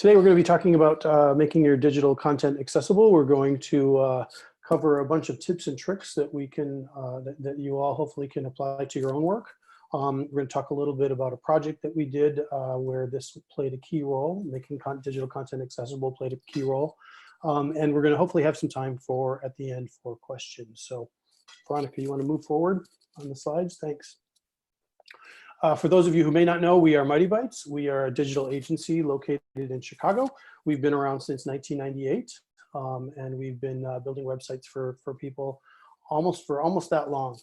Today we're going to be talking about making your digital content accessible. We're going to cover a bunch of tips and tricks that we can that you all hopefully can apply to your own work. We're going to talk a little bit about a project that we did where this played a key role. Making digital content accessible played a key role. And we're going to hopefully have some time at the end for questions. So Veronica, you want to move forward on the slides? Thanks. For those of you who may not know, we are Mighty Bytes. We are a digital agency located in Chicago. We've been around since 1998, and we've been building websites for people almost that long.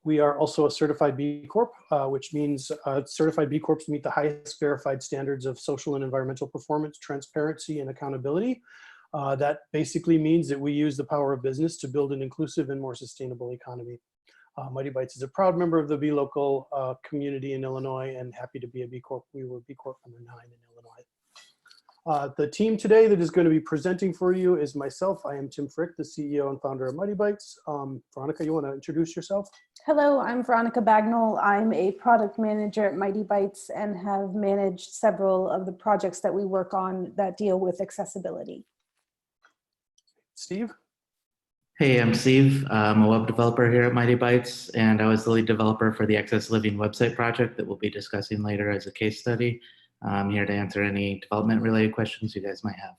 We are also a certified B Corp, which means certified B Corps meet the highest verified standards of social and environmental performance, transparency, and accountability. That basically means that we use the power of business to build an inclusive and more sustainable economy. Mighty Bytes is a proud member of the B Local community in Illinois and happy to be a B Corp. We were B Corp number 9 in Illinois. The team today that is going to be presenting for you is myself. I am Tim Frick, the CEO and founder of Mighty Bytes. Veronica, you want to introduce yourself? Hello, I'm Veronica Bagnall. I'm a product manager at Mighty Bytes and have managed several of the projects that we work on that deal with accessibility. Steve? Hey, I'm Steve. I'm a web developer here at Mighty Bytes, and I was the lead developer for the Access Living website project that we'll be discussing later as a case study. I'm here to answer any development-related questions you guys might have.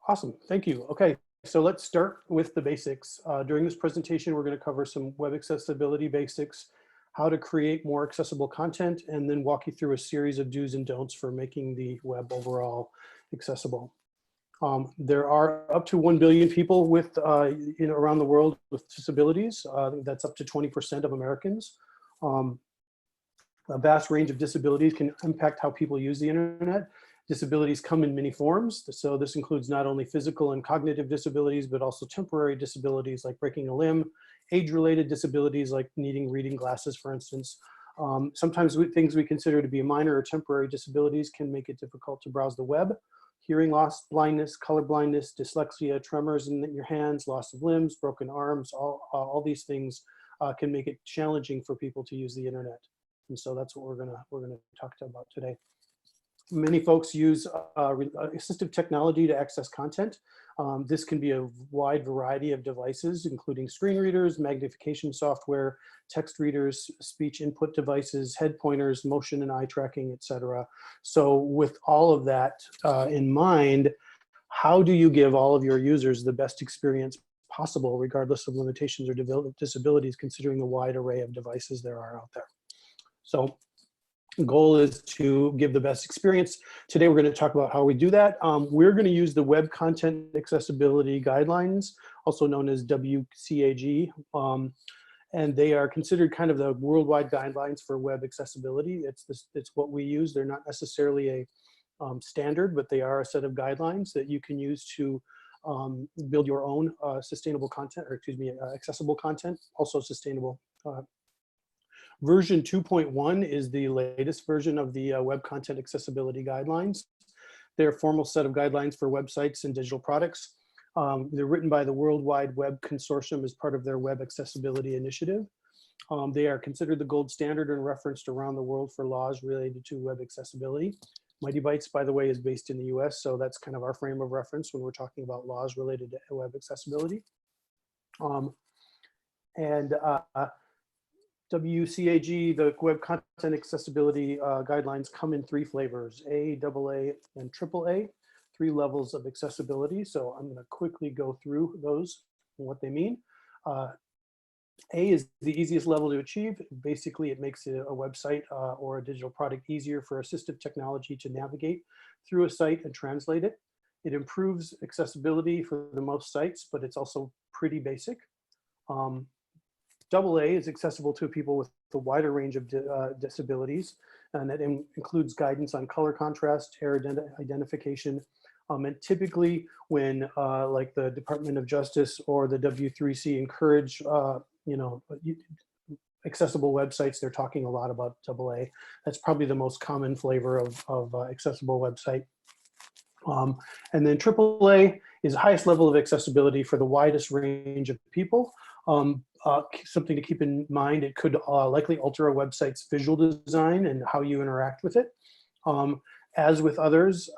Awesome, thank you. Okay, so let's start with the basics. During this presentation, we're going to cover some web accessibility basics, how to create more accessible content, and then walk you through a series of do's and don'ts for making the web overall accessible. There are up to 1 billion people with, around the world with disabilities. That's up to 20% of Americans. A vast range of disabilities can impact how people use the internet. Disabilities come in many forms. So this includes not only physical and cognitive disabilities, but also temporary disabilities like breaking a limb, age-related disabilities like needing reading glasses, for instance. Sometimes things we consider to be minor or temporary disabilities can make it difficult to browse the web. Hearing loss, blindness, color blindness, dyslexia, tremors in your hands, loss of limbs, broken arms, all these things can make it challenging for people to use the internet. And so that's what we're gonna talk about today. Many folks use assistive technology to access content. This can be a wide variety of devices, including screen readers, magnification software, text readers, speech input devices, head pointers, motion and eye tracking, etc. So with all of that in mind, how do you give all of your users the best experience possible, regardless of limitations or disabilities, considering the wide array of devices there are out there? So the goal is to give the best experience. Today we're going to talk about how we do that. We're going to use the Web Content Accessibility Guidelines, also known as WCAG, and they are considered kind of the worldwide guidelines for web accessibility. It's what we use. They're not necessarily a standard, but they are a set of guidelines that you can use to build your own sustainable content, or excuse me, accessible content, also sustainable. Version 2.1 is the latest version of the Web Content Accessibility Guidelines. They're a formal set of guidelines for websites and digital products. They're written by the World Wide Web Consortium as part of their Web Accessibility Initiative. They are considered the gold standard and referenced around the world for laws related to web accessibility. Mighty Bytes, by the way, is based in the US, so that's kind of our frame of reference when we're talking about laws related to web accessibility. WCAG, the Web Content Accessibility Guidelines, come in 3 flavors, A, AA, and AAA, 3 levels of accessibility. So I'm going to quickly go through those and what they mean. A is the easiest level to achieve. Basically, it makes a website or a digital product easier for assistive technology to navigate through a site and translate it. It improves accessibility for the most sites, but it's also pretty basic. AA is accessible to people with a wider range of disabilities, and that includes guidance on color contrast, error identification, and typically when like the Department of Justice or the W3C encourage accessible websites, they're talking a lot about AA. That's probably the most common flavor of accessible website. And then AAA is the highest level of accessibility for the widest range of people. Something to keep in mind, it could likely alter a website's visual design and how you interact with it. As with others,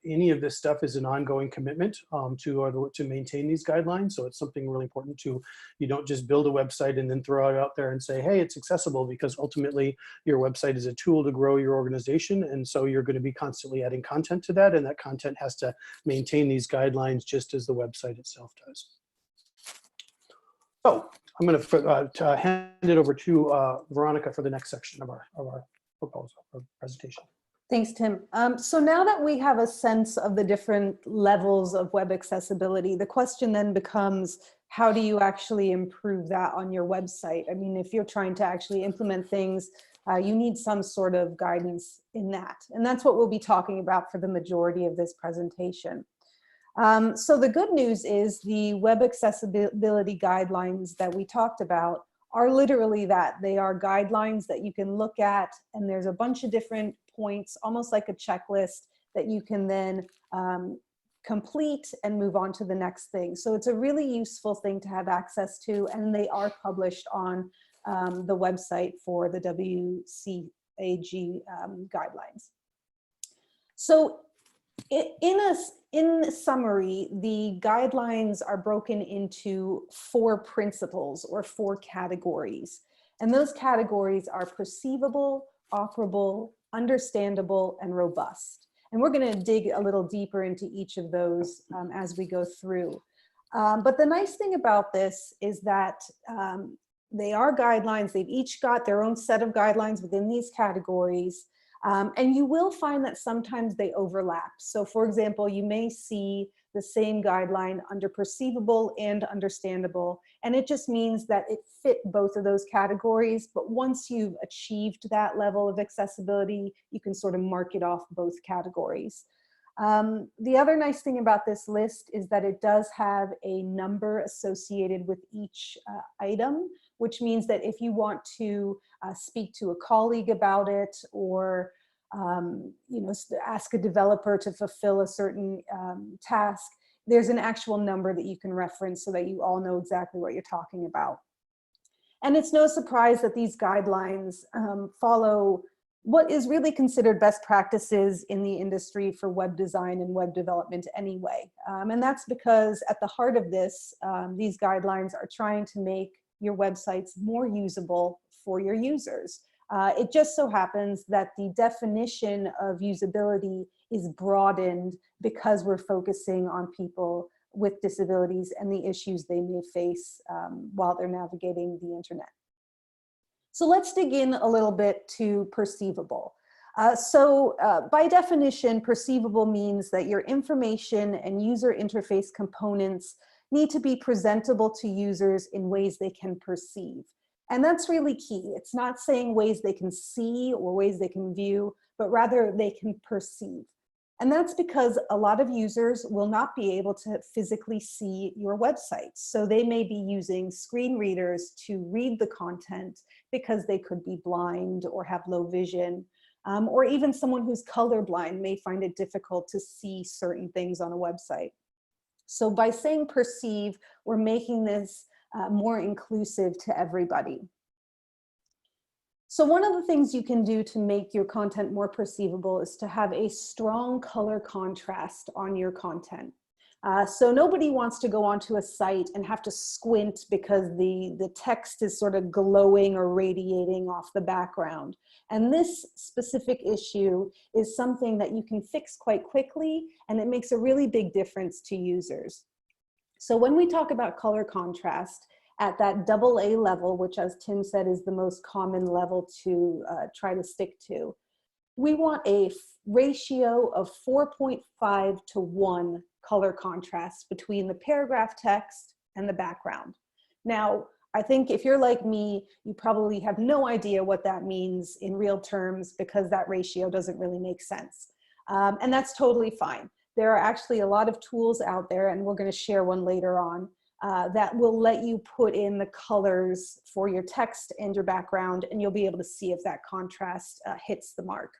any of this stuff is an ongoing commitment to maintain these guidelines. So it's something really important to, you don't just build a website and then throw it out there and say, hey, it's accessible, because ultimately your website is a tool to grow your organization. And so you're going to be constantly adding content to that, and that content has to maintain these guidelines just as the website itself does. So I'm going to hand it over to Veronica for the next section of our proposal or presentation. Thanks, Tim. So now that we have a sense of the different levels of web accessibility, the question then becomes, how do you actually improve that on your website? I mean, if you're trying to actually implement things, you need some sort of guidance in that. And that's what we'll be talking about for the majority of this presentation. So the good news is the web accessibility guidelines that we talked about are literally that. They are guidelines that you can look at, and there's a bunch of different points, almost like a checklist, that you can then complete and move on to the next thing. So it's a really useful thing to have access to, and they are published on the website for the WCAG guidelines. So in summary, the guidelines are broken into 4 principles or 4 categories. And those categories are perceivable, operable, understandable, and robust. And we're going to dig a little deeper into each of those as we go through. But the nice thing about this is that they are guidelines. They've each got their own set of guidelines within these categories. And you will find that sometimes they overlap. So for example, you may see the same guideline under perceivable and understandable, and it just means that it fit both of those categories. But once you've achieved that level of accessibility, you can sort of mark it off both categories. The other nice thing about this list is that it does have a number associated with each item, which means that if you want to speak to a colleague about it, or ask a developer to fulfill a certain task, there's an actual number that you can reference so that you all know exactly what you're talking about. And it's no surprise that these guidelines follow what is really considered best practices in the industry for web design and web development anyway. And that's because at the heart of this, these guidelines are trying to make your websites more usable for your users. It just so happens that the definition of usability is broadened because we're focusing on people with disabilities and the issues they may face while they're navigating the internet. So let's dig in a little bit to perceivable. By definition, perceivable means that your information and user interface components need to be presentable to users in ways they can perceive. And that's really key. It's not saying ways they can see or ways they can view, but rather they can perceive. And that's because a lot of users will not be able to physically see your website. So they may be using screen readers to read the content because they could be blind or have low vision. Or even someone who's colorblind may find it difficult to see certain things on a website. So by saying perceive, we're making this more inclusive to everybody. So one of the things you can do to make your content more perceivable is to have a strong color contrast on your content. So nobody wants to go onto a site and have to squint because the text is sort of glowing or radiating off the background. And this specific issue is something that you can fix quite quickly, and it makes a really big difference to users. So when we talk about color contrast at that AA level, which as Tim said is the most common level to try to stick to, we want a ratio of 4.5 to 1 color contrast between the paragraph text and the background. Now, I think if you're like me, you probably have no idea what that means in real terms because that ratio doesn't really make sense. And that's totally fine. There are actually a lot of tools out there, and we're going to share one later on, that will let you put in the colors for your text and your background, and you'll be able to see if that contrast hits the mark.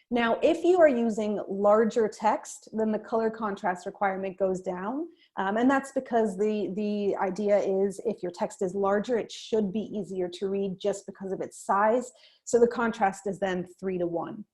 Now, if you are using larger text, then the color contrast requirement goes down. And that's because the idea is if your text is larger, it should be easier to read just because of its size. So the contrast is then 3 to 1.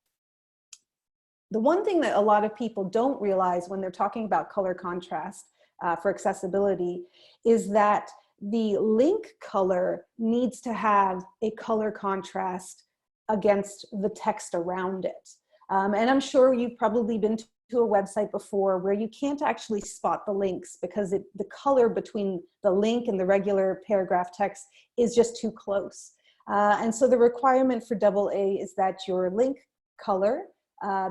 The one thing that a lot of people don't realize when they're talking about color contrast for accessibility is that the link color needs to have a color contrast against the text around it. And I'm sure you've probably been to a website before where you can't actually spot the links because the color between the link and the regular paragraph text is just too close. And so the requirement for AA is that your link color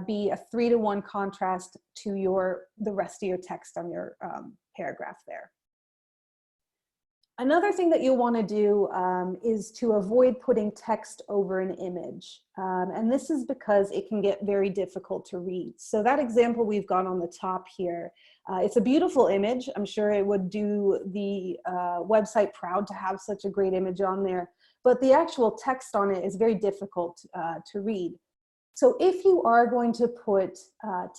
be a 3-to-1 contrast to the rest of your text on your paragraph there. Another thing that you'll want to do is to avoid putting text over an image. And this is because it can get very difficult to read. So that example we've got on the top here, it's a beautiful image. I'm sure it would do the website proud to have such a great image on there, but the actual text on it is very difficult to read. So if you are going to put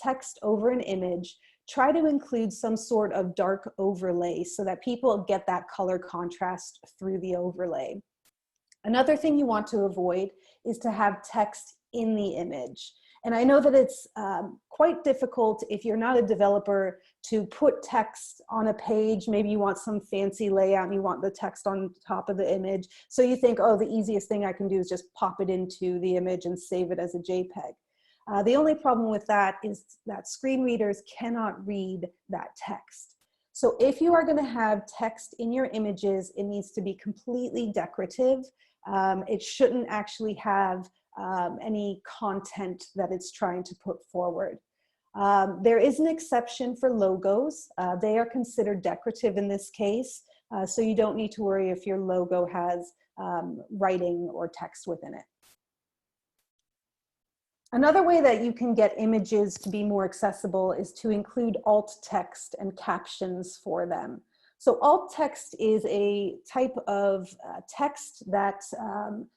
text over an image, try to include some sort of dark overlay so that people get that color contrast through the overlay. Another thing you want to avoid is to have text in the image. And I know that it's quite difficult if you're not a developer to put text on a page. Maybe you want some fancy layout and you want the text on top of the image. So you think, oh, the easiest thing I can do is just pop it into the image and save it as a JPEG. The only problem with that is that screen readers cannot read that text. So if you are going to have text in your images, it needs to be completely decorative. It shouldn't actually have any content that it's trying to put forward. There is an exception for logos. They are considered decorative in this case, so you don't need to worry if your logo has writing or text within it. Another way that you can get images to be more accessible is to include alt text and captions for them. So alt text is a type of text that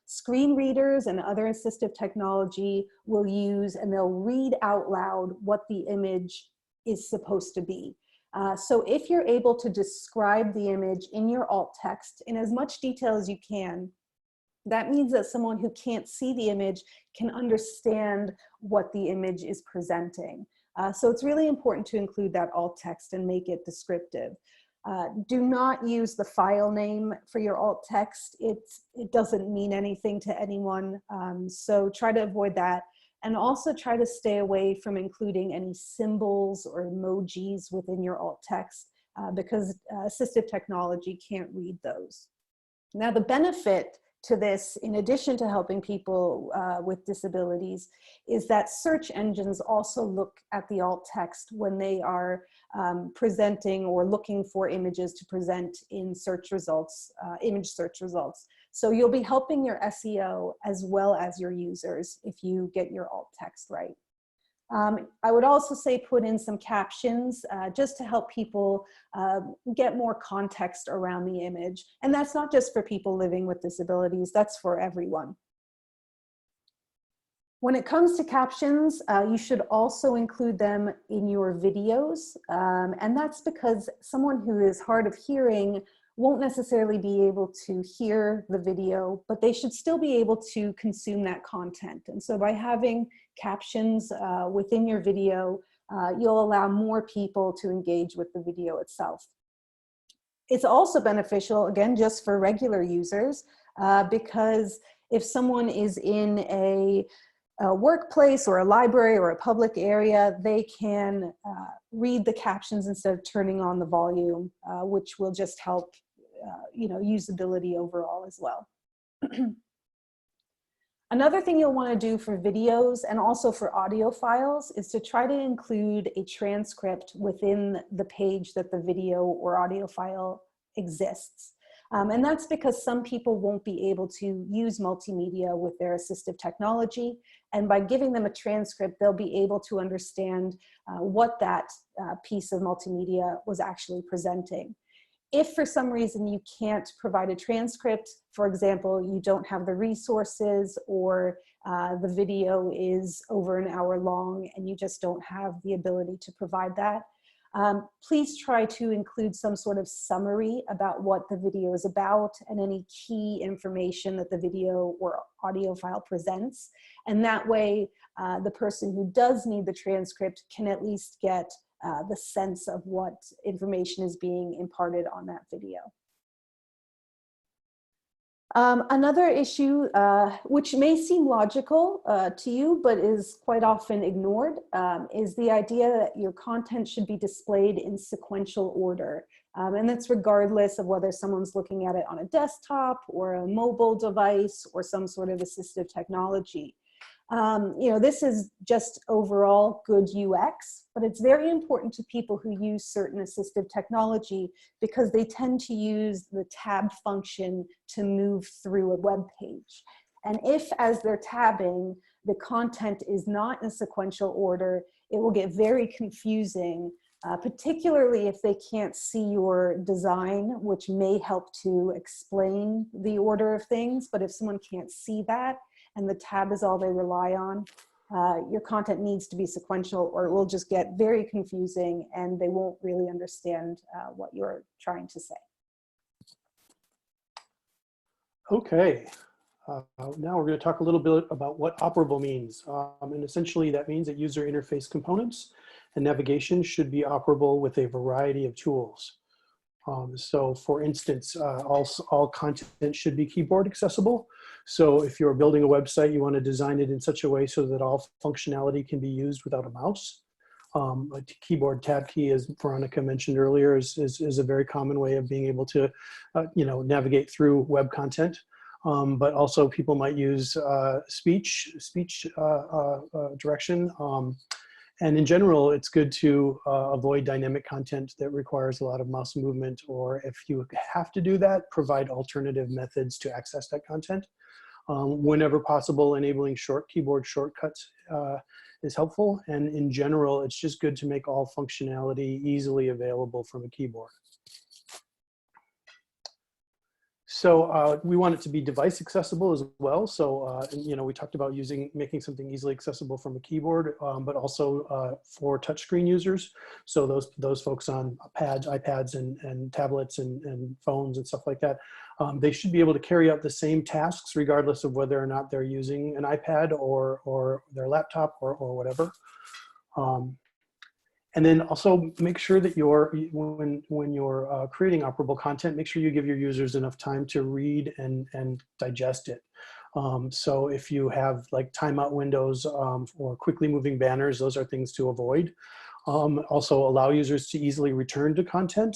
screen readers and other assistive technology will use, and they'll read out loud what the image is supposed to be. So if you're able to describe the image in your alt text in as much detail as you can, that means that someone who can't see the image can understand what the image is presenting. So it's really important to include that alt text and make it descriptive. Do not use the file name for your alt text. It doesn't mean anything to anyone, so try to avoid that. And also try to stay away from including any symbols or emojis within your alt text because assistive technology can't read those. Now the benefit to this, in addition to helping people with disabilities, is that search engines also look at the alt text when they are presenting or looking for images to present in search results, image search results. So you'll be helping your SEO as well as your users if you get your alt text right. I would also say put in some captions just to help people get more context around the image. And that's not just for people living with disabilities, that's for everyone. When it comes to captions, you should also include them in your videos. And that's because someone who is hard of hearing won't necessarily be able to hear the video, but they should still be able to consume that content. And so by having captions within your video, you'll allow more people to engage with the video itself. It's also beneficial, again, just for regular users, because if someone is in a workplace or a library or a public area, they can read the captions instead of turning on the volume, which will just help usability overall as well. Another thing you'll want to do for videos and also for audio files is to try to include a transcript within the page that the video or audio file exists. And that's because some people won't be able to use multimedia with their assistive technology. And by giving them a transcript, they'll be able to understand what that piece of multimedia was actually presenting. If for some reason you can't provide a transcript, for example, you don't have the resources or the video is over an hour long and you just don't have the ability to provide that, Please try to include some sort of summary about what the video is about and any key information that the video or audio file presents. And that way, the person who does need the transcript can at least get the sense of what information is being imparted on that video. Another issue, which may seem logical to you, but is quite often ignored, is the idea that your content should be displayed in sequential order. And that's regardless of whether someone's looking at it on a desktop or a mobile device or some sort of assistive technology. This is just overall good UX, but it's very important to people who use certain assistive technology because they tend to use the tab function to move through a web page. And if, as they're tabbing, the content is not in sequential order, it will get very confusing, particularly if they can't see your design, which may help to explain the order of things. But if someone can't see that, and the tab is all they rely on, your content needs to be sequential or it will just get very confusing and they won't really understand what you're trying to say. Okay, now we're going to talk a little bit about what operable means. And essentially that means that user interface components and navigation should be operable with a variety of tools. So for instance, all content should be keyboard accessible. So if you're building a website, you want to design it in such a way so that all functionality can be used without a mouse. A keyboard tab key, as Veronica mentioned earlier, is a very common way of being able to navigate through web content. But also people might use speech direction. And in general, it's good to avoid dynamic content that requires a lot of mouse movement, or if you have to do that, provide alternative methods to access that content. Whenever possible, enabling keyboard shortcuts is helpful. And in general, it's just good to make all functionality easily available from a keyboard. So we want it to be device accessible as well. So, we talked about making something easily accessible from a keyboard, but also for touchscreen users. So those folks on iPads and tablets and phones and stuff like that, they should be able to carry out the same tasks regardless of whether or not they're using an iPad or their laptop or whatever. And then also make sure that when you're creating operable content, make sure you give your users enough time to read and digest it. So if you have like timeout windows or quickly moving banners, those are things to avoid. Also allow users to easily return to content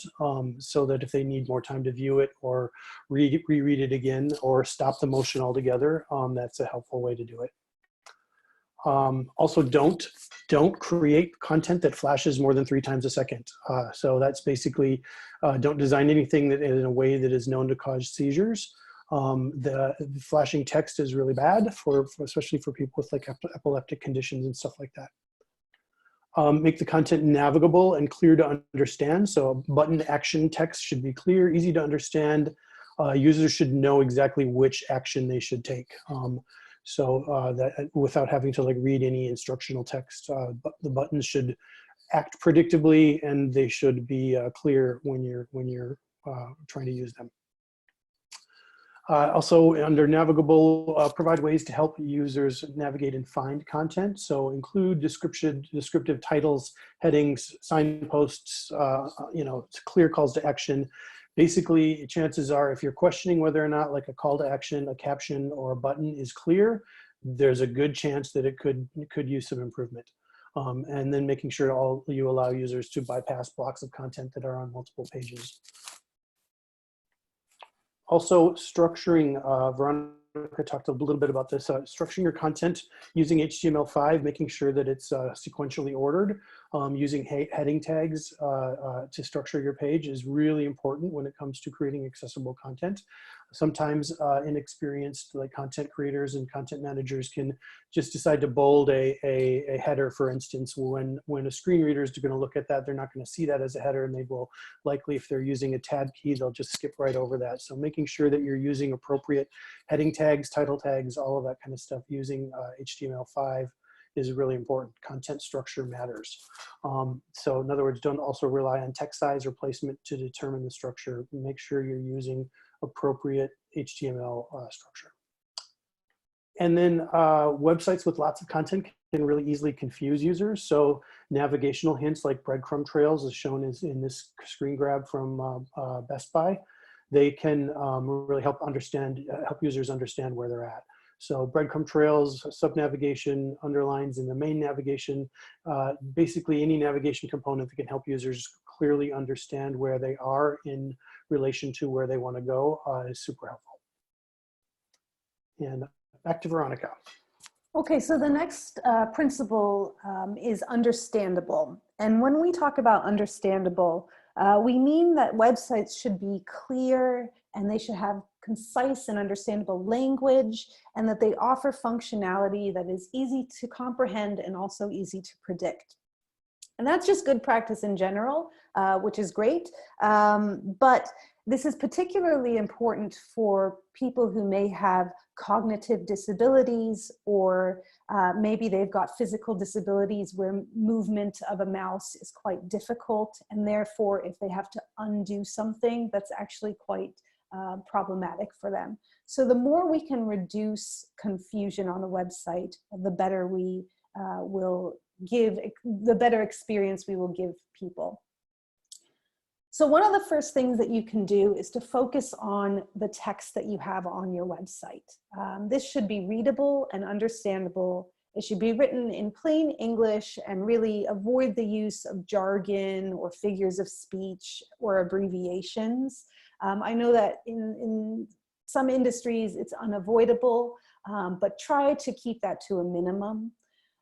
so that if they need more time to view it or reread it again or stop the motion altogether, that's a helpful way to do it. Also, don't create content that flashes more than 3 times a second. So that's basically, don't design anything that in a way that is known to cause seizures. The flashing text is really bad especially for people with like epileptic conditions and stuff like that. Make the content navigable and clear to understand. So button action text should be clear, easy to understand. Users should know exactly which action they should take. So that without having to like read any instructional text, the buttons should act predictably and they should be clear when you're trying to use them. Also under navigable, provide ways to help users navigate and find content. So include descriptive titles, headings, signposts, clear calls to action. Basically, chances are if you're questioning whether or not like a call to action, a caption, or a button is clear, there's a good chance that it could use some improvement. And then making sure you allow users to bypass blocks of content that are on multiple pages. Also structuring, Veronica talked a little bit about this, structuring your content using HTML5, making sure that it's sequentially ordered. Using heading tags to structure your page is really important when it comes to creating accessible content. Sometimes inexperienced like content creators and content managers can just decide to bold a header, for instance. When a screen reader is going to look at that, they're not going to see that as a header, and they will likely, if they're using a tab key, they'll just skip right over that. So making sure that you're using appropriate heading tags, title tags, all of that kind of stuff using HTML5 is really important. Content structure matters. So in other words, don't also rely on text size or placement to determine the structure. Make sure you're using appropriate HTML structure. And then websites with lots of content can really easily confuse users. So navigational hints like breadcrumb trails, as shown in this screen grab from Best Buy, they can really help users understand where they're at. So breadcrumb trails, sub-navigation, underlines in the main navigation, basically any navigation component that can help users clearly understand where they are in relation to where they want to go is super helpful. And back to Veronica. Okay, so the next principle is understandable. And when we talk about understandable, we mean that websites should be clear and they should have concise and understandable language, and that they offer functionality that is easy to comprehend and also easy to predict. And that's just good practice in general, which is great. But this is particularly important for people who may have cognitive disabilities, or maybe they've got physical disabilities where movement of a mouse is quite difficult, and therefore if they have to undo something, that's actually quite problematic for them. So the more we can reduce confusion on the website, the better we the better experience we will give people. So one of the first things that you can do is to focus on the text that you have on your website. This should be readable and understandable. It should be written in plain English and really avoid the use of jargon or figures of speech or abbreviations. I know that in some industries it's unavoidable, but try to keep that to a minimum.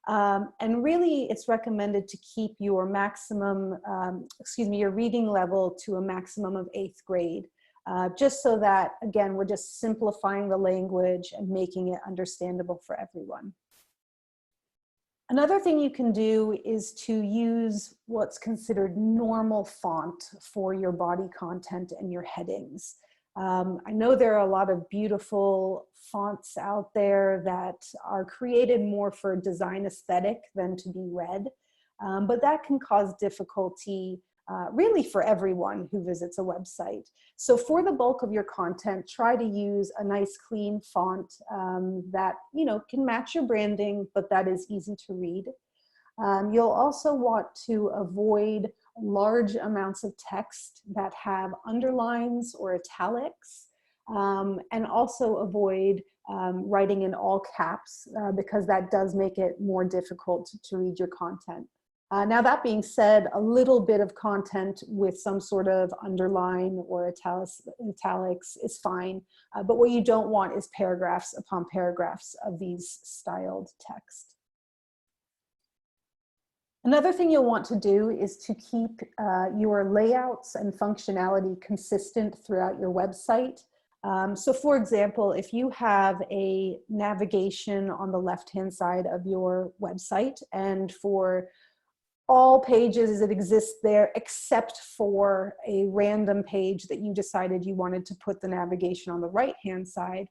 And really, it's recommended to keep your maximum, your reading level to a maximum of 8th grade, just so that, again, we're just simplifying the language and making it understandable for everyone. Another thing you can do is to use what's considered normal font for your body content and your headings. I know there are a lot of beautiful fonts out there that are created more for design aesthetic than to be read, but that can cause difficulty really for everyone who visits a website. So for the bulk of your content, try to use a nice clean font that can match your branding, but that is easy to read. You'll also want to avoid large amounts of text that have underlines or italics, and also avoid writing in all caps because that does make it more difficult to read your content. Now that being said, a little bit of content with some sort of underline or italics is fine, but what you don't want is paragraphs upon paragraphs of these styled text. Another thing you'll want to do is to keep your layouts and functionality consistent throughout your website. So for example, if you have a navigation on the left-hand side of your website, and for all pages that exist there except for a random page that you decided you wanted to put the navigation on the right-hand side,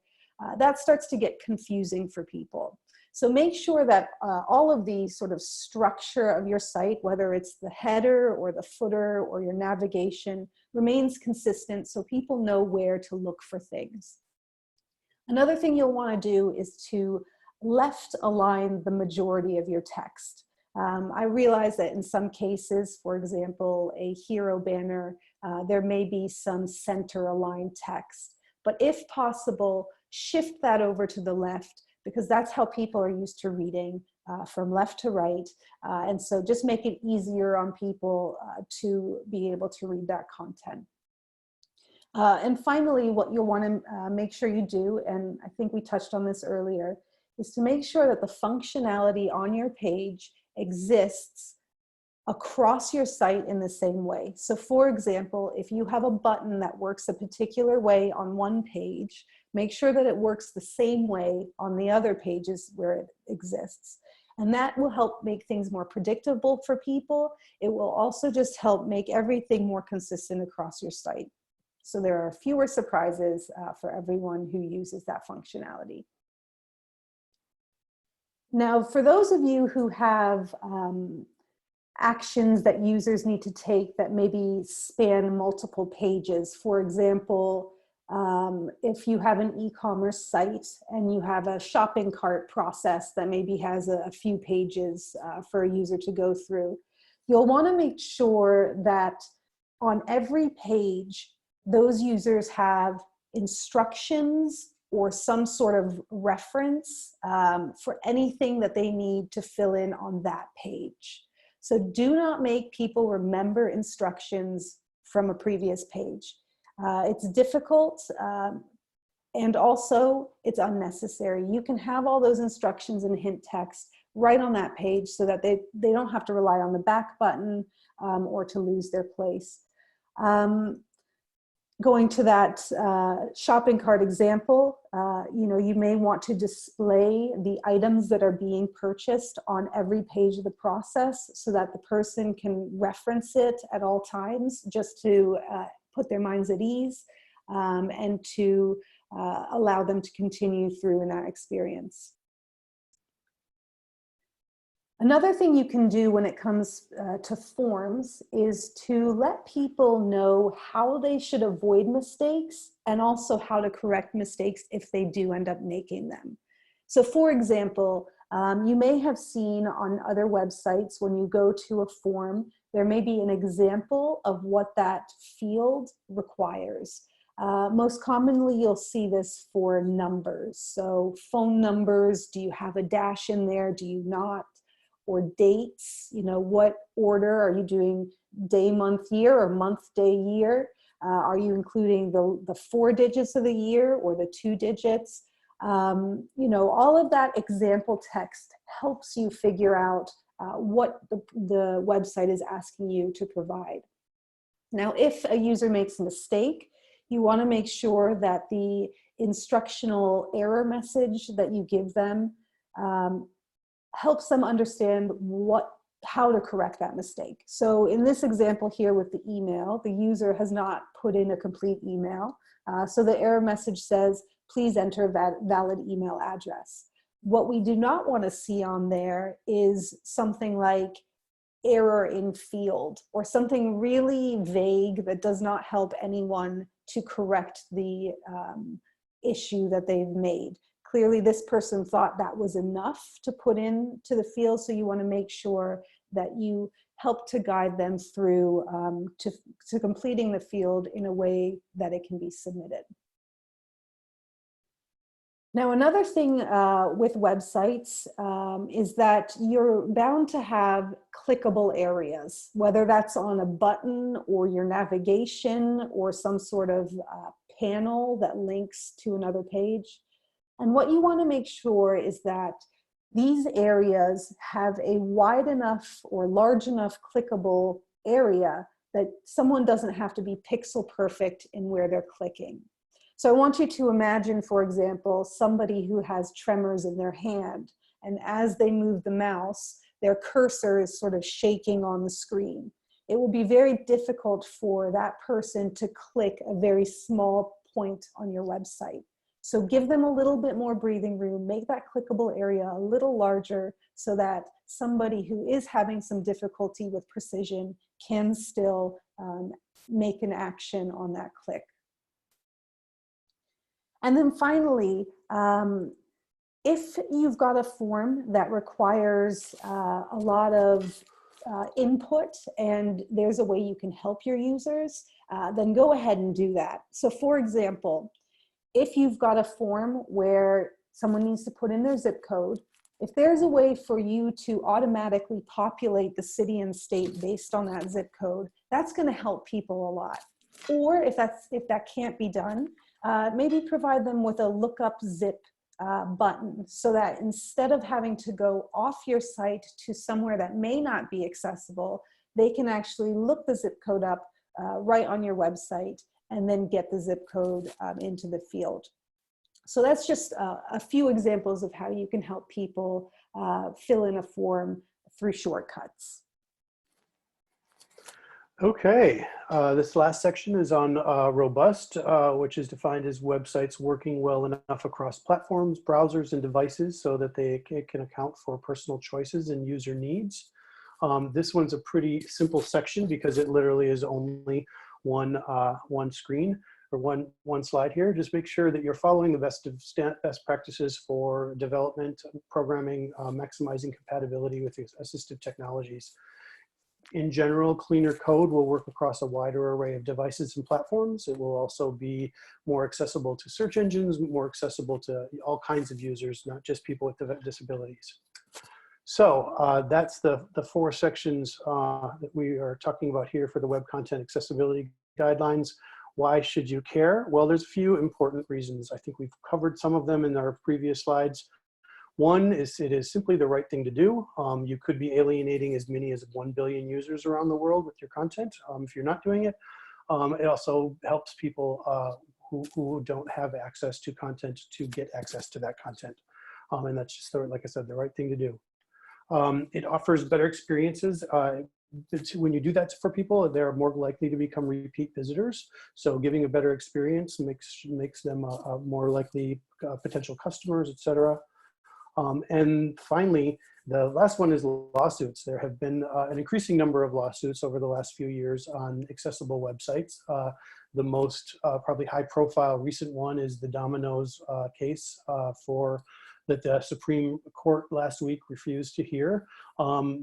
that starts to get confusing for people. So make sure that all of the sort of structure of your site, whether it's the header or the footer or your navigation, remains consistent so people know where to look for things. Another thing you'll want to do is to left align the majority of your text. I realize that in some cases, for example, a hero banner, there may be some center aligned text, but if possible, shift that over to the left, because that's how people are used to reading from left to right. And so just make it easier on people to be able to read that content. And finally, what you'll want to make sure you do, and I think we touched on this earlier, is to make sure that the functionality on your page exists across your site in the same way. So for example, if you have a button that works a particular way on one page, make sure that it works the same way on the other pages where it exists. And that will help make things more predictable for people. It will also just help make everything more consistent across your site. So there are fewer surprises for everyone who uses that functionality. Now, for those of you who have actions that users need to take that maybe span multiple pages, for example, if you have an e-commerce site and you have a shopping cart process that maybe has a few pages for a user to go through, you'll want to make sure that on every page, those users have instructions or some sort of reference for anything that they need to fill in on that page. So do not make people remember instructions from a previous page. It's difficult and also it's unnecessary. You can have all those instructions in hint text right on that page so that they don't have to rely on the back button or to lose their place. Going to that shopping cart example, you may want to display the items that are being purchased on every page of the process so that the person can reference it at all times, just to put their minds at ease and to allow them to continue through in that experience. Another thing you can do when it comes to forms is to let people know how they should avoid mistakes and also how to correct mistakes if they do end up making them. So for example, you may have seen on other websites when you go to a form, there may be an example of what that field requires. Most commonly, you'll see this for numbers. So phone numbers, do you have a dash in there? Do you not? Or dates, what order are you doing, day, month, year, or month, day, year? Are you including the 4 digits of the year or the 2 digits? All of that example text helps you figure out what the website is asking you to provide. Now, if a user makes a mistake, you want to make sure that the instructional error message that you give them helps them understand how to correct that mistake. So in this example here with the email, the user has not put in a complete email. So the error message says, please enter valid email address. What we do not want to see on there is something like error in field or something really vague that does not help anyone to correct the issue that they've made. Clearly, this person thought that was enough to put into the field, so you want to make sure that you help to guide them through to completing the field in a way that it can be submitted. Now, another thing with websites is that you're bound to have clickable areas, whether that's on a button or your navigation or some sort of panel that links to another page. And what you want to make sure is that these areas have a wide enough or large enough clickable area that someone doesn't have to be pixel perfect in where they're clicking. So I want you to imagine, for example, somebody who has tremors in their hand, and as they move the mouse, their cursor is sort of shaking on the screen. It will be very difficult for that person to click a very small point on your website. So give them a little bit more breathing room, make that clickable area a little larger so that somebody who is having some difficulty with precision can still make an action on that click. And then finally, if you've got a form that requires a lot of input and there's a way you can help your users, then go ahead and do that. So for example, if you've got a form where someone needs to put in their zip code, if there's a way for you to automatically populate the city and state based on that zip code, that's going to help people a lot. Or if that can't be done, maybe provide them with a lookup zip button so that instead of having to go off your site to somewhere that may not be accessible, they can actually look the zip code up right on your website and then get the zip code into the field. So that's just a few examples of how you can help people fill in a form through shortcuts. Okay, this last section is on robust, which is defined as websites working well enough across platforms, browsers, and devices so that it can account for personal choices and user needs. This one's a pretty simple section because it literally is only one screen or one slide here. Just make sure that you're following the best practices for development, programming, maximizing compatibility with assistive technologies. In general, cleaner code will work across a wider array of devices and platforms. It will also be more accessible to search engines, more accessible to all kinds of users, not just people with disabilities. So that's the four sections that we are talking about here for the Web Content Accessibility Guidelines. Why should you care? Well, there's a few important reasons. I think we've covered some of them in our previous slides. One is it is simply the right thing to do. You could be alienating as many as 1 billion users around the world with your content if you're not doing it. It also helps people who don't have access to content to get access to that content. And that's just, like I said, the right thing to do. It offers better experiences. When you do that for people, they're more likely to become repeat visitors. So giving a better experience makes them more likely potential customers, et cetera. And finally, the last one is lawsuits. There have been an increasing number of lawsuits over the last few years on accessible websites. The most probably high profile recent one is the Domino's case that the Supreme Court last week refused to hear.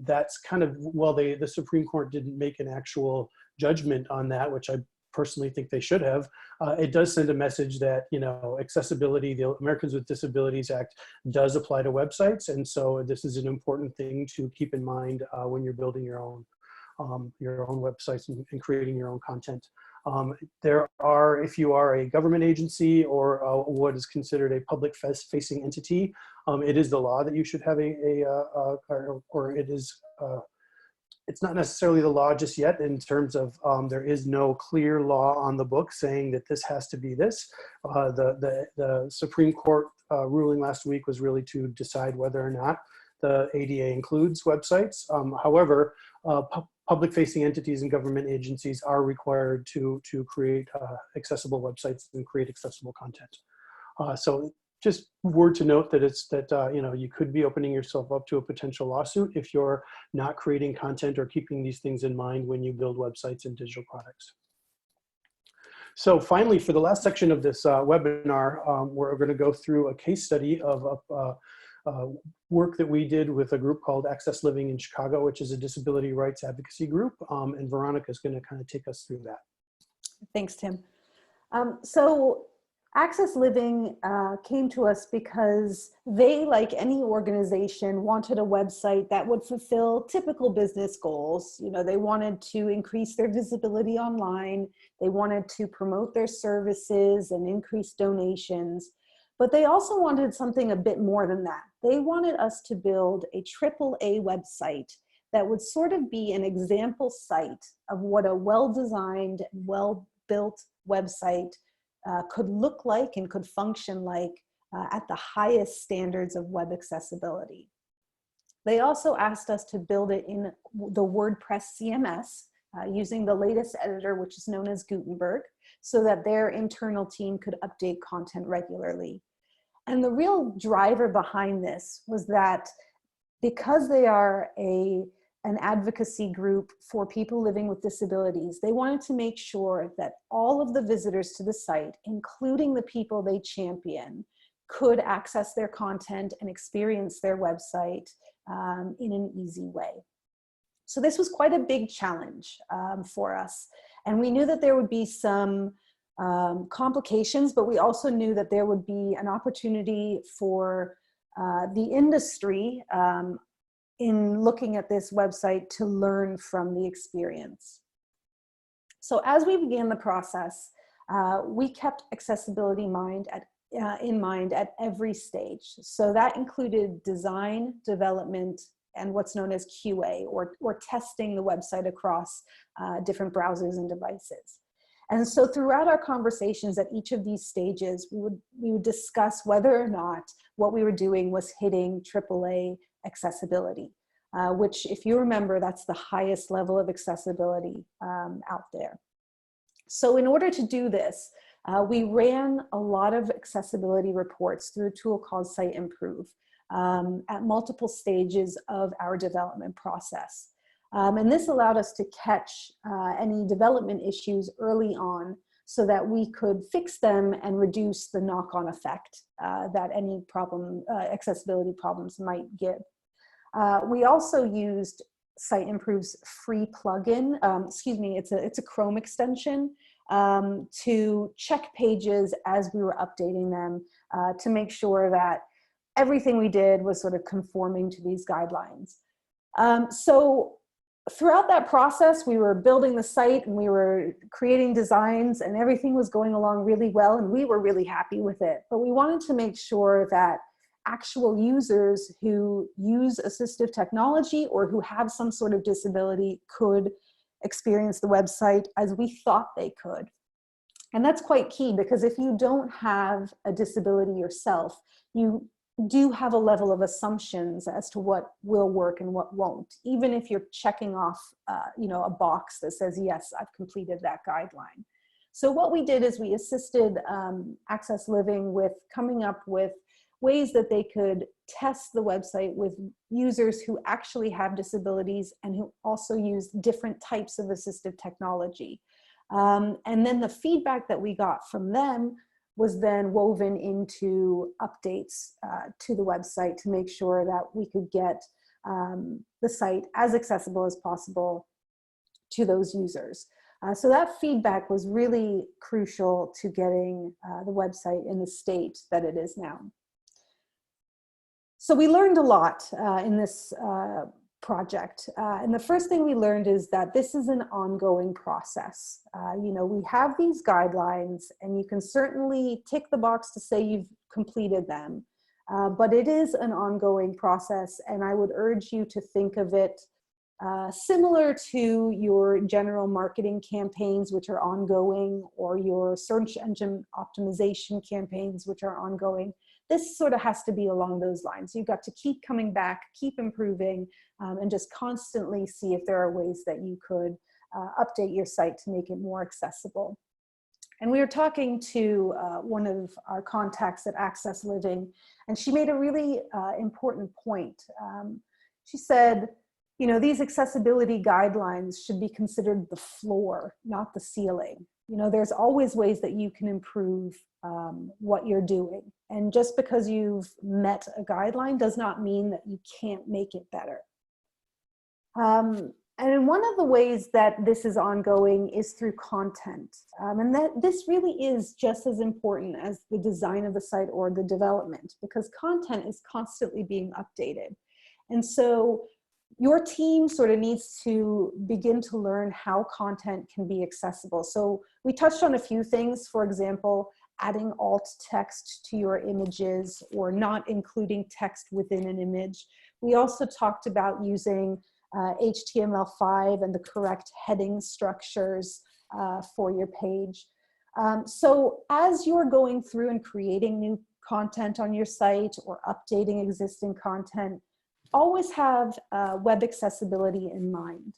That's kind of, well, the Supreme Court didn't make an actual judgment on that, which I personally think they should have. It does send a message that, you know, accessibility, the Americans with Disabilities Act does apply to websites. And so this is an important thing to keep in mind when you're building your own websites and creating your own content. There are, if you are a government agency or what is considered a public facing entity, it is the law that you should have it's not necessarily the law just yet in terms of there is no clear law on the book saying that this has to be this. The Supreme Court ruling last week was really to decide whether or not the ADA includes websites. However, public-facing entities and government agencies are required to create accessible websites and create accessible content. So just word to note that you know, you could be opening yourself up to a potential lawsuit if you're not creating content or keeping these things in mind when you build websites and digital products. So finally, for the last section of this webinar, we're going to go through a case study of work that we did with a group called Access Living in Chicago, which is a disability rights advocacy group. And Veronica is going to kind of take us through that. Thanks, Tim. So Access Living came to us because they, like any organization, wanted a website that would fulfill typical business goals. You know, they wanted to increase their visibility online. They wanted to promote their services and increase donations. But they also wanted something a bit more than that. They wanted us to build a AAA website that would sort of be an example site of what a well-designed, well-built website could look like and could function like at the highest standards of web accessibility. They also asked us to build it in the WordPress CMS using the latest editor, which is known as Gutenberg, so that their internal team could update content regularly. And the real driver behind this was that because they are an advocacy group for people living with disabilities, they wanted to make sure that all of the visitors to the site, including the people they champion, could access their content and experience their website in an easy way. So this was quite a big challenge for us. And we knew that there would be some complications, but we also knew that there would be an opportunity for the industry in looking at this website to learn from the experience. So as we began the process, we kept accessibility in mind at every stage. So that included design, development, and what's known as QA, or testing the website across different browsers and devices. And so throughout our conversations at each of these stages, we would discuss whether or not what we were doing was hitting AAA accessibility. which, if you remember, that's the highest level of accessibility out there. So in order to do this, we ran a lot of accessibility reports through a tool called Site Improve at multiple stages of our development process. And this allowed us to catch any development issues early on so that we could fix them and reduce the knock-on effect that any accessibility problems might give. We also used Site Improve's free plugin, it's a Chrome extension, to check pages as we were updating them to make sure that everything we did was sort of conforming to these guidelines. So throughout that process, we were building the site and we were creating designs and everything was going along really well and we were really happy with it. But we wanted to make sure that actual users who use assistive technology or who have some sort of disability could experience the website as we thought they could. And that's quite key, because if you don't have a disability yourself, you do have a level of assumptions as to what will work and what won't, even if you're checking off a box that says, yes, I've completed that guideline. So what we did is we assisted Access Living with coming up with ways that they could test the website with users who actually have disabilities and who also use different types of assistive technology. And then the feedback that we got from them was then woven into updates to the website to make sure that we could get the site as accessible as possible to those users. So that feedback was really crucial to getting the website in the state that it is now. So we learned a lot in this project. And the first thing we learned is that this is an ongoing process. We have these guidelines and you can certainly tick the box to say you've completed them, but it is an ongoing process. And I would urge you to think of it similar to your general marketing campaigns, which are ongoing, or your search engine optimization campaigns, which are ongoing. This sort of has to be along those lines. You've got to keep coming back, keep improving, and just constantly see if there are ways that you could update your site to make it more accessible. And we were talking to one of our contacts at Access Living, and she made a really important point. She said, these accessibility guidelines should be considered the floor, not the ceiling. There's always ways that you can improve what you're doing. And just because you've met a guideline does not mean that you can't make it better. And one of the ways that this is ongoing is through content. And that this really is just as important as the design of the site or the development, because content is constantly being updated. And so your team sort of needs to begin to learn how content can be accessible. So we touched on a few things, for example, adding alt text to your images or not including text within an image. We also talked about using HTML5 and the correct heading structures for your page. So as you're going through and creating new content on your site or updating existing content, always have web accessibility in mind.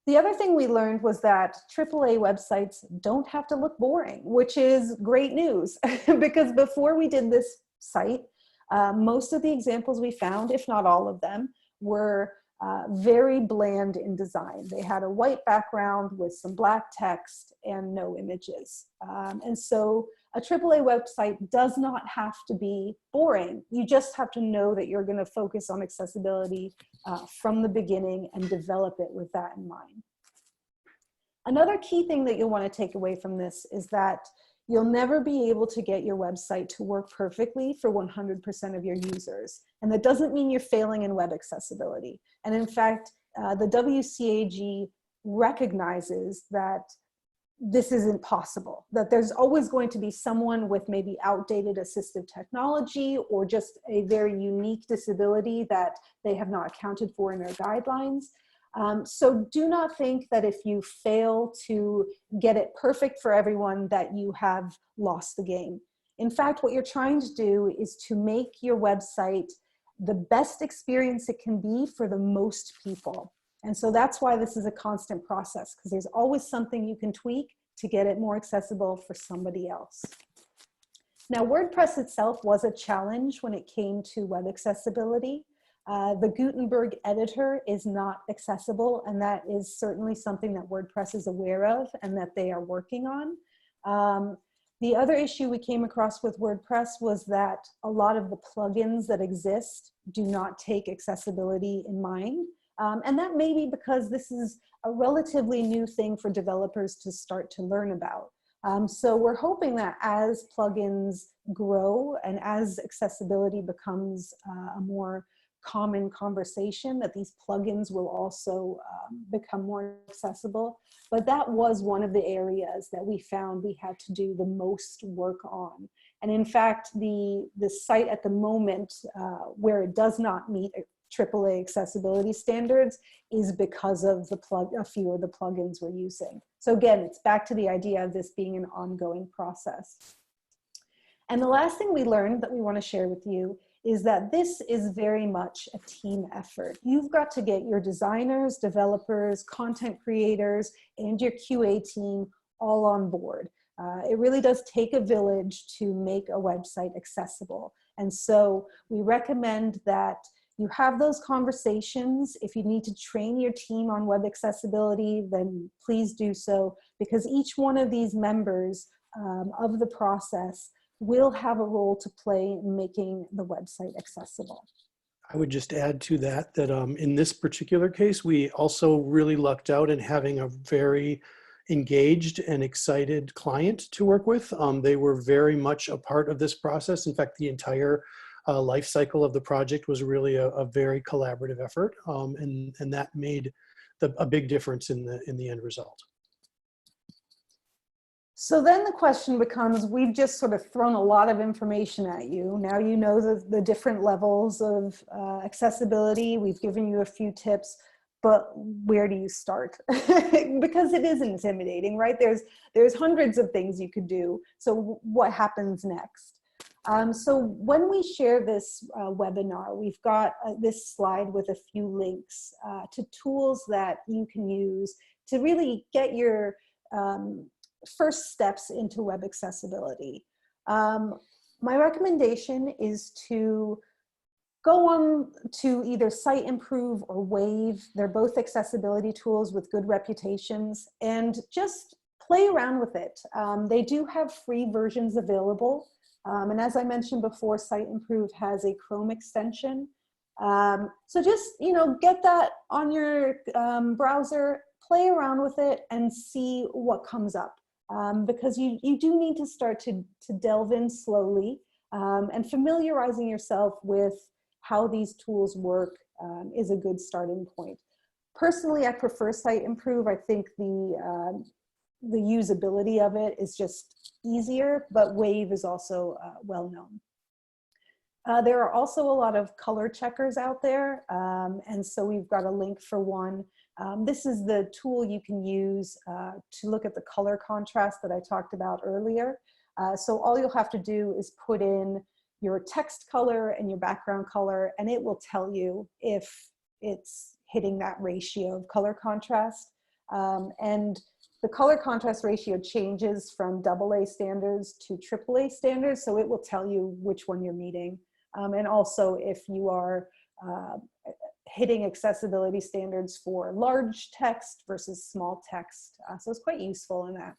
The other thing we learned was that AAA websites don't have to look boring, which is great news because before we did this site, most of the examples we found, if not all of them, were very bland in design. They had a white background with some black text and no images. And so a AAA website does not have to be boring. You just have to know that you're going to focus on accessibility from the beginning and develop it with that in mind. Another key thing that you'll want to take away from this is that you'll never be able to get your website to work perfectly for 100% of your users. And that doesn't mean you're failing in web accessibility. And in fact, the WCAG recognizes that this isn't possible, that there's always going to be someone with maybe outdated assistive technology or just a very unique disability that they have not accounted for in their guidelines. So do not think that if you fail to get it perfect for everyone that you have lost the game. In fact, what you're trying to do is to make your website the best experience it can be for the most people. And so that's why this is a constant process, because there's always something you can tweak to get it more accessible for somebody else. Now, WordPress itself was a challenge when it came to web accessibility. The Gutenberg editor is not accessible, and that is certainly something that WordPress is aware of and that they are working on. The other issue we came across with WordPress was that a lot of the plugins that exist do not take accessibility in mind. And that may be because this is a relatively new thing for developers to start to learn about. So we're hoping that as plugins grow and as accessibility becomes a more common conversation, that these plugins will also become more accessible. But that was one of the areas that we found we had to do the most work on. And in fact, the site at the moment where it does not meet AAA accessibility standards is because of a few of the plugins we're using. So again, it's back to the idea of this being an ongoing process. And the last thing we learned that we want to share with you is that this is very much a team effort. You've got to get your designers, developers, content creators, and your QA team all on board. It really does take a village to make a website accessible. And so we recommend that you have those conversations. If you need to train your team on web accessibility, then please do so, because each one of these members of the process will have a role to play in making the website accessible. I would just add to that, in this particular case, we also really lucked out in having a very engaged and excited client to work with. They were very much a part of this process. In fact, the entire life cycle of the project was really a very collaborative effort, and that made a big difference in the end result. So then the question becomes, we've just sort of thrown a lot of information at you. Now you know the different levels of accessibility. We've given you a few tips, but where do you start? Because it is intimidating, right? There's hundreds of things you could do. So what happens next? So when we share this webinar, we've got this slide with a few links to tools that you can use to really get your first steps into web accessibility. My recommendation is to go on to either Site Improve or Wave. They're both accessibility tools with good reputations, and just play around with it. They do have free versions available. And as I mentioned before, Site Improve has a Chrome extension. So just, get that on your browser, play around with it and see what comes up. Because you do need to start to delve in slowly, and familiarizing yourself with how these tools work is a good starting point. Personally, I prefer Site Improve. I think the usability of it is just easier, but Wave is also well known. There are also a lot of color checkers out there, and so we've got a link for one. This is the tool you can use to look at the color contrast that I talked about earlier. So all you'll have to do is put in your text color and your background color, and it will tell you if it's hitting that ratio of color contrast. And the color contrast ratio changes from AA standards to AAA standards, so it will tell you which one you're meeting. And also if you are hitting accessibility standards for large text versus small text. So it's quite useful in that.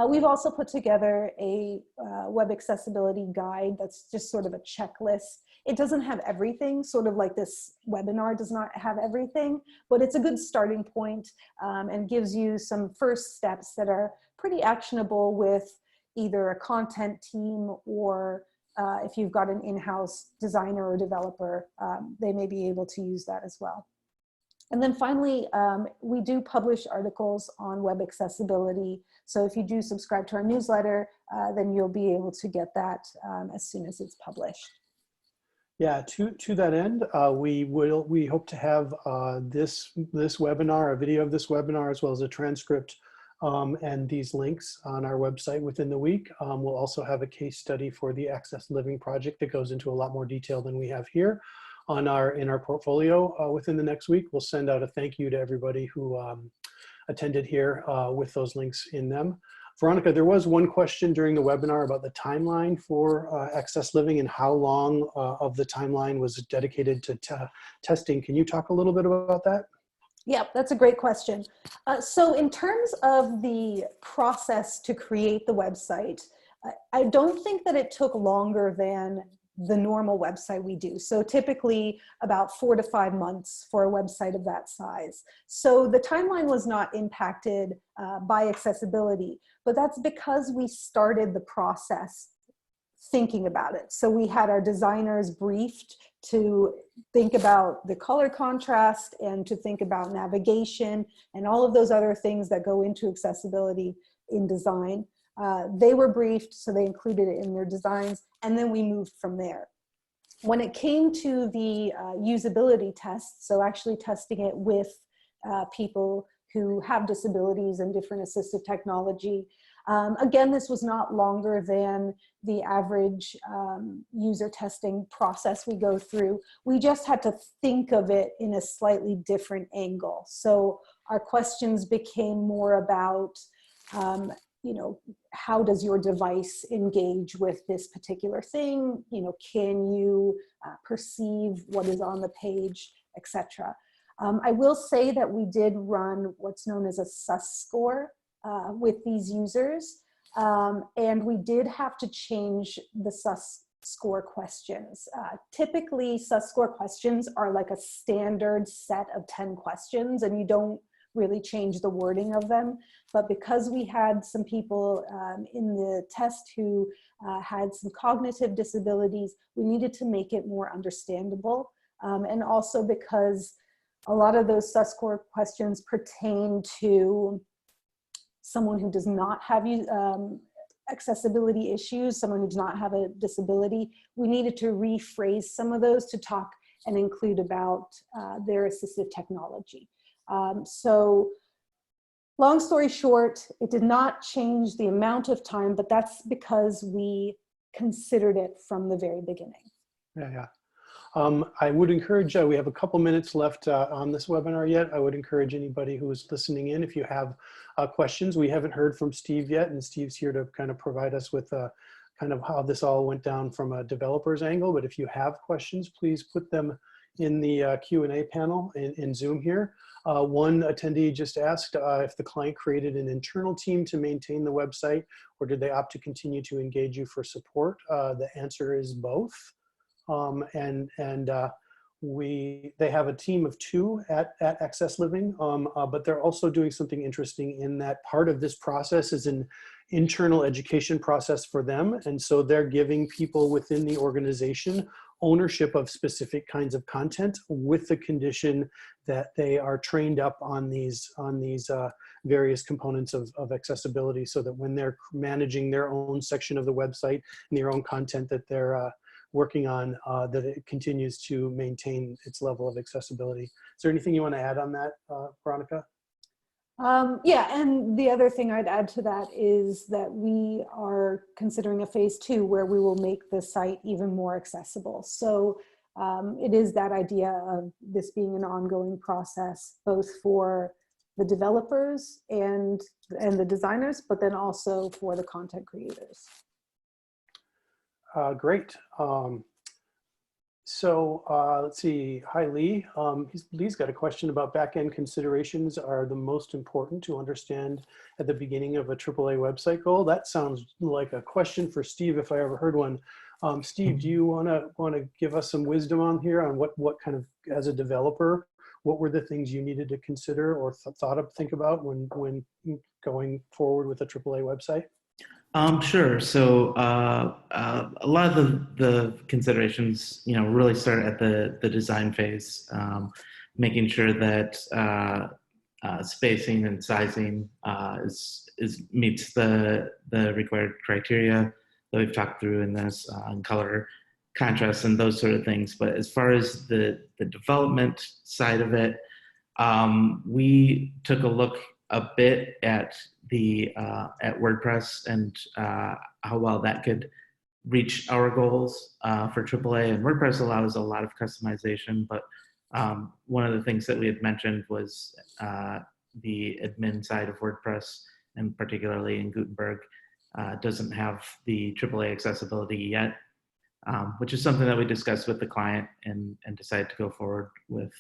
We've also put together a web accessibility guide that's just sort of a checklist. It doesn't have everything, sort of like this webinar does not have everything, but it's a good starting point and gives you some first steps that are pretty actionable with either a content team or if you've got an in-house designer or developer, they may be able to use that as well. And then finally, we do publish articles on web accessibility. So if you do subscribe to our newsletter, then you'll be able to get that as soon as it's published. Yeah, to that end, we hope to have this webinar, a video of this webinar, as well as a transcript and these links on our website within the week. We'll also have a case study for the Access Living project that goes into a lot more detail than we have here in our portfolio within the next week. We'll send out a thank you to everybody who attended here with those links in them. Veronica, there was one question during the webinar about the timeline for Access Living and how long of the timeline was dedicated to testing. Can you talk a little bit about that? Yeah, that's a great question. So in terms of the process to create the website, I don't think that it took longer than the normal website we do. So typically about 4 to 5 months for a website of that size. So the timeline was not impacted by accessibility, but that's because we started the process thinking about it. So we had our designers briefed to think about the color contrast and to think about navigation and all of those other things that go into accessibility in design. They were briefed, so they included it in their designs, and then we moved from there. When it came to the usability tests, so actually testing it with people who have disabilities and different assistive technology, again, this was not longer than the average user testing process we go through. We just had to think of it in a slightly different angle. So our questions became more about, you know, how does your device engage with this particular thing? You know, can you perceive what is on the page, etc. I will say that we did run what's known as a SUS score with these users, and we did have to change the SUS score questions. Typically, SUS score questions are like a standard set of 10 questions, and you don't really change the wording of them. But because we had some people in the test who had some cognitive disabilities, we needed to make it more understandable. And also because a lot of those SUS score questions pertain to someone who does not have accessibility issues, someone who does not have a disability, we needed to rephrase some of those to talk and include about their assistive technology. So long story short, it did not change the amount of time, but that's because we considered it from the very beginning. Yeah. I would encourage, we have a couple minutes left on this webinar yet. I would encourage anybody who is listening in, if you have questions. We haven't heard from Steve yet, and Steve's here to kind of provide us with kind of how this all went down from a developer's angle. But if you have questions, please put them in the Q&A panel in Zoom here. One attendee just asked if the client created an internal team to maintain the website, or did they opt to continue to engage you for support? The answer is both. They have a team of 2 at Access Living, but they're also doing something interesting in that part of this process is an internal education process for them. And so they're giving people within the organization ownership of specific kinds of content with the condition that they are trained up on these various components of accessibility, so that when they're managing their own section of the website and their own content that they're working on, that it continues to maintain its level of accessibility. Is there anything you want to add on that, Veronica? Yeah, and the other thing I'd add to that is that we are considering a phase 2 where we will make the site even more accessible. So it is that idea of this being an ongoing process, both for the developers and the designers, but then also for the content creators. Great. Let's see. Hi, Lee. Lee's got a question about back-end considerations are the most important to understand at the beginning of a AAA website goal. That sounds like a question for Steve, if I ever heard one. Steve, do you want to give us some wisdom on here on what kind of, as a developer, what were the things you needed to consider or think about when going forward with a AAA website? Sure. So a lot of the considerations, really start at the design phase, making sure that spacing and sizing meets the required criteria that we've talked through in this, color, contrast, and those sort of things. But as far as the development side of it, we took a look a bit at at WordPress and how well that could reach our goals for AAA. And WordPress allows a lot of customization, but one of the things that we had mentioned was the admin side of WordPress, and particularly in Gutenberg, doesn't have the AAA accessibility yet, which is something that we discussed with the client and decided to go forward with,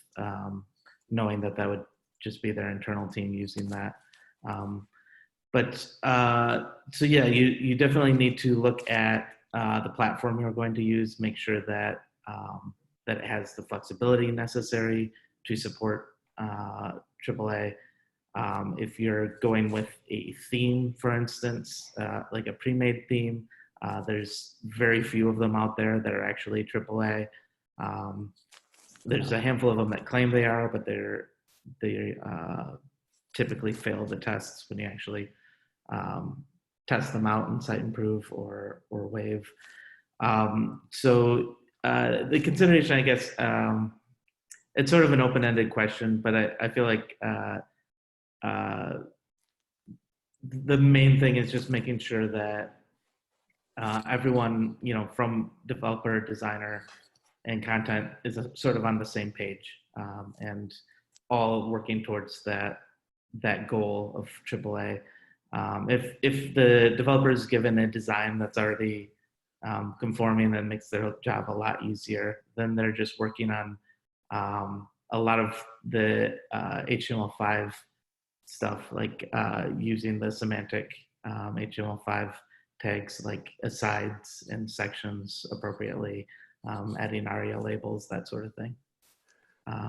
knowing that that would just be their internal team using that. So yeah, you definitely need to look at the platform you're going to use, make sure that that it has the flexibility necessary to support AAA. If you're going with a theme, for instance, like a pre-made theme, there's very few of them out there that are actually AAA. There's a handful of them that claim they are, but they typically fail the tests when you actually test them out in Site Improve or Wave. The consideration, I guess, it's sort of an open-ended question, but I feel like the main thing is just making sure that everyone, from developer, designer, and content is sort of on the same page, and all working towards that goal of AAA. If the developer is given a design that's already conforming, that makes their job a lot easier, then they're just working on a lot of the HTML5 stuff, like using the semantic HTML5 tags like asides and sections appropriately, adding ARIA labels, that sort of thing.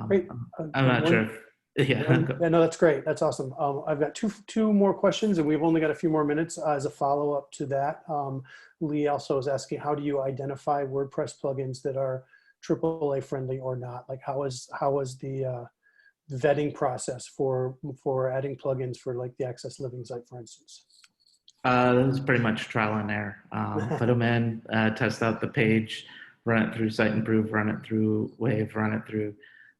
Great. I'm not sure if, yeah, no, that's great. That's awesome. I've got two more questions, and we've only got a few more minutes as a follow-up to that. Lee also is asking, how do you identify WordPress plugins that are AAA friendly or not? Like, how is the vetting process for adding plugins for like the Access Living site, for instance? This is pretty much trial and error. Put them in, test out the page, run it through Site Improve, run it through Wave, run it through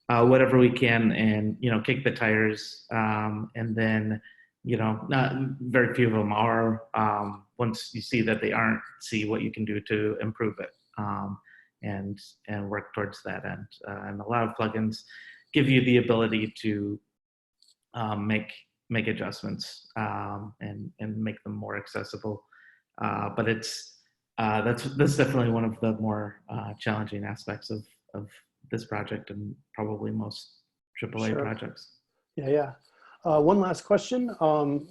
whatever we can, and kick the tires. And then not very few of them are. Once you see that they aren't, see what you can do to improve it, and work towards that end. And a lot of plugins give you the ability to make adjustments and make them more accessible. But that's definitely one of the more challenging aspects of this project, and probably most AAA projects. Yeah. One last question.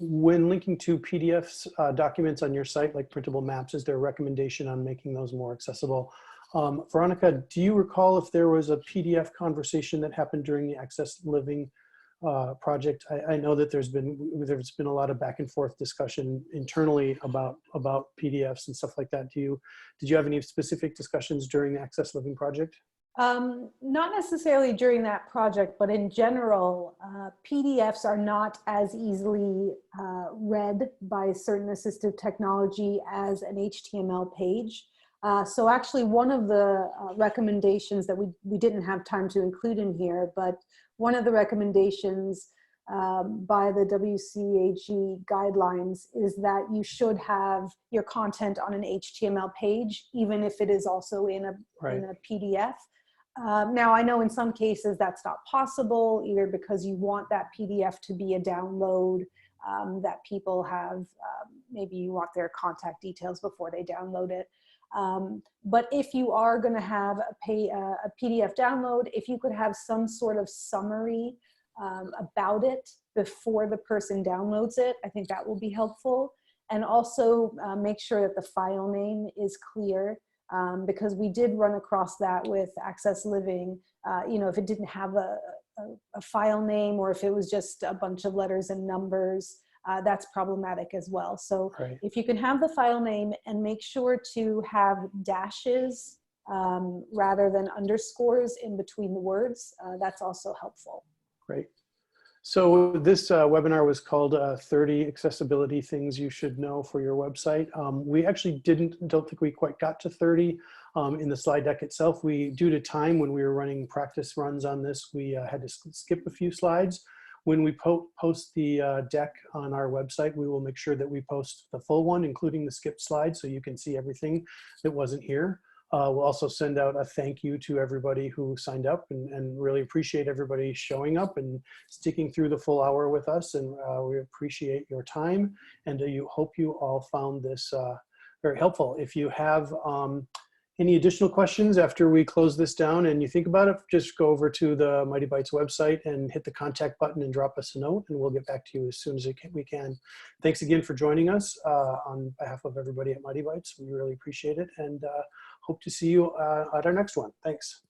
When linking to PDFs, documents on your site, like printable maps, is there a recommendation on making those more accessible? Veronica, do you recall if there was a PDF conversation that happened during the Access Living project? I know that there's been a lot of back and forth discussion internally about PDFs and stuff like that. Did you have any specific discussions during the Access Living project? Not necessarily during that project, but in general, PDFs are not as easily read by certain assistive technology as an HTML page. So actually one of the recommendations that we didn't have time to include in here, but one of the recommendations by the WCAG guidelines is that you should have your content on an HTML page, even if it is also in a PDF. Now, I know in some cases that's not possible, either because you want that PDF to be a download that people have, maybe you want their contact details before they download it. But if you are going to have a PDF download, if you could have some sort of summary about it before the person downloads it, I think that will be helpful. And also make sure that the file name is clear. Because we did run across that with Access Living, if it didn't have a file name, or if it was just a bunch of letters and numbers, that's problematic as well. So if you can have the file name and make sure to have dashes rather than underscores in between the words, that's also helpful. Great. So this webinar was called 30 Accessibility Things You Should Know for Your Website. We actually don't think we quite got to 30 in the slide deck itself. Due to time, when we were running practice runs on this, we had to skip a few slides. When we post the deck on our website, we will make sure that we post the full one, including the skipped slides, so you can see everything that wasn't here. We'll also send out a thank you to everybody who signed up, and really appreciate everybody showing up and sticking through the full hour with us. And we appreciate your time, and hope you all found this very helpful. If you have any additional questions after we close this down and you think about it, just go over to the Mighty Bytes website and hit the contact button and drop us a note, and we'll get back to you as soon as we can. Thanks again for joining us on behalf of everybody at Mighty Bytes. We really appreciate it, and hope to see you at our next one. Thanks.